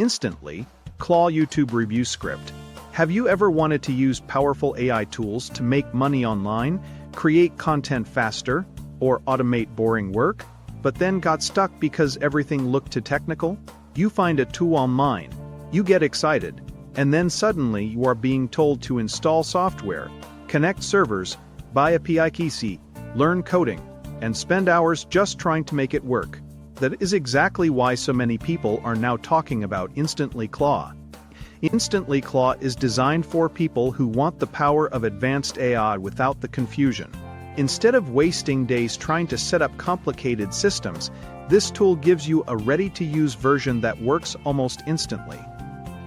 InstantlyClaw YouTube review script. Have you ever wanted to use powerful AI tools to make money online, create content faster, or automate boring work, but then got stuck because everything looked too technical? You find a tool online, you get excited, and then suddenly you are being told to install software, connect servers, buy a PIKC, learn coding, and spend hours just trying to make it work. That is exactly why so many people are now talking about InstantlyClaw. InstantlyClaw is designed for people who want the power of advanced AI without the confusion. Instead of wasting days trying to set up complicated systems, this tool gives you a ready-to-use version that works almost instantly.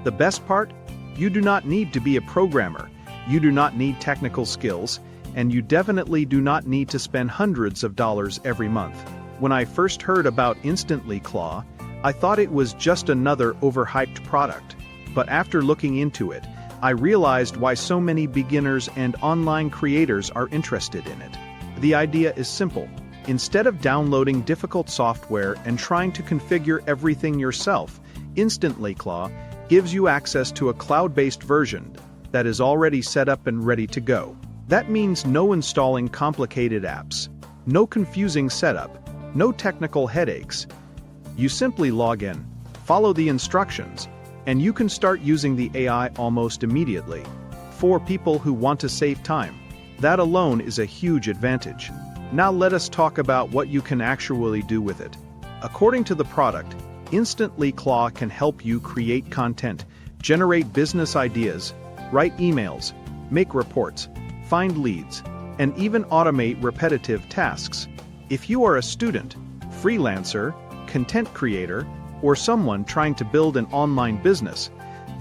The best part? You do not need to be a programmer, you do not need technical skills, and you definitely do not need to spend hundreds of dollars every month. When I first heard about InstantlyClaw, I thought it was just another overhyped product. But after looking into it, I realized why so many beginners and online creators are interested in it. The idea is simple. Instead of downloading difficult software and trying to configure everything yourself, InstantlyClaw gives you access to a cloud-based version that is already set up and ready to go. That means no installing complicated apps, no confusing setup, no technical headaches. You simply log in, follow the instructions, and you can start using the AI almost immediately. For people who want to save time, that alone is a huge advantage. Now let us talk about what you can actually do with it. According to the product, InstantlyClaw can help you create content, generate business ideas, write emails, make reports, find leads, and even automate repetitive tasks. If you are a student, freelancer, content creator, or someone trying to build an online business,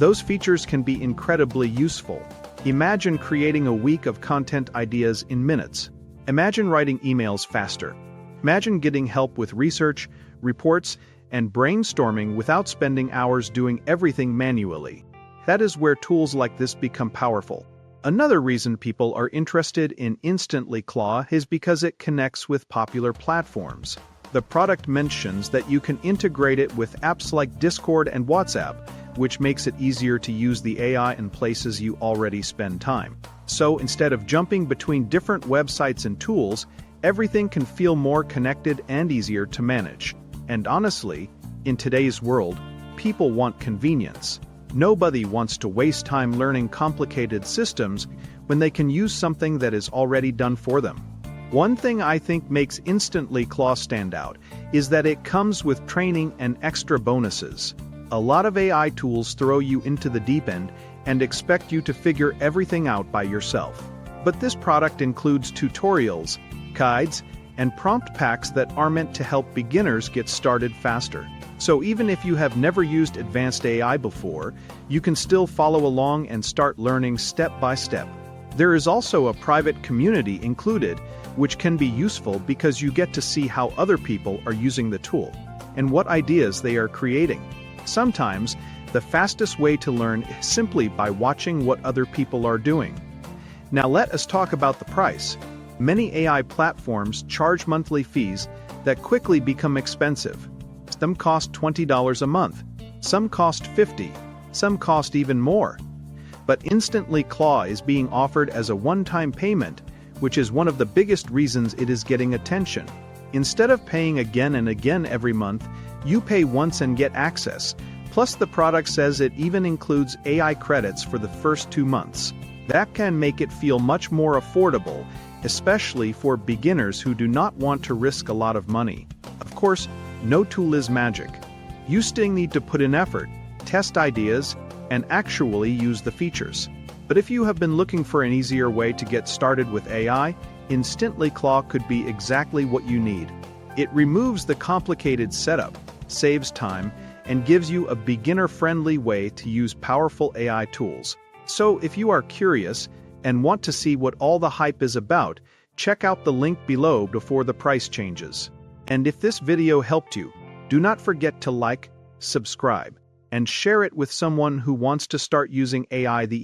those features can be incredibly useful. Imagine creating a week of content ideas in minutes. Imagine writing emails faster. Imagine getting help with research, reports, and brainstorming without spending hours doing everything manually. That is where tools like this become powerful. Another reason people are interested in InstantlyClaw is because it connects with popular platforms. The product mentions that you can integrate it with apps like Discord and WhatsApp, which makes it easier to use the AI in places you already spend time. So instead of jumping between different websites and tools, everything can feel more connected and easier to manage. And honestly, in today's world, people want convenience. Nobody wants to waste time learning complicated systems when they can use something that is already done for them. One thing I think makes InstantlyClaw stand out is that it comes with training and extra bonuses. A lot of AI tools throw you into the deep end and expect you to figure everything out by yourself. But this product includes tutorials, guides, and prompt packs that are meant to help beginners get started faster. So even if you have never used advanced AI before, you can still follow along and start learning step by step. There is also a private community included, which can be useful because you get to see how other people are using the tool and what ideas they are creating. Sometimes, the fastest way to learn is simply by watching what other people are doing. Now let us talk about the price. Many AI platforms charge monthly fees that quickly become expensive. Some cost $20 a month, some cost $50, some cost even more. But InstantlyClaw is being offered as a one-time payment, which is one of the biggest reasons it is getting attention. Instead of paying again and again every month, you pay once and get access. Plus the product says it even includes AI credits for the first 2 months. That can make it feel much more affordable, especially for beginners who do not want to risk a lot of money. Of course, no tool is magic. You still need to put in effort, test ideas, and actually use the features. But if you have been looking for an easier way to get started with AI, InstantlyClaw could be exactly what you need. It removes the complicated setup, saves time, and gives you a beginner-friendly way to use powerful AI tools. So if you are curious and want to see what all the hype is about, check out the link below before the price changes. And if this video helped you, do not forget to like, subscribe, and share it with someone who wants to start using AI the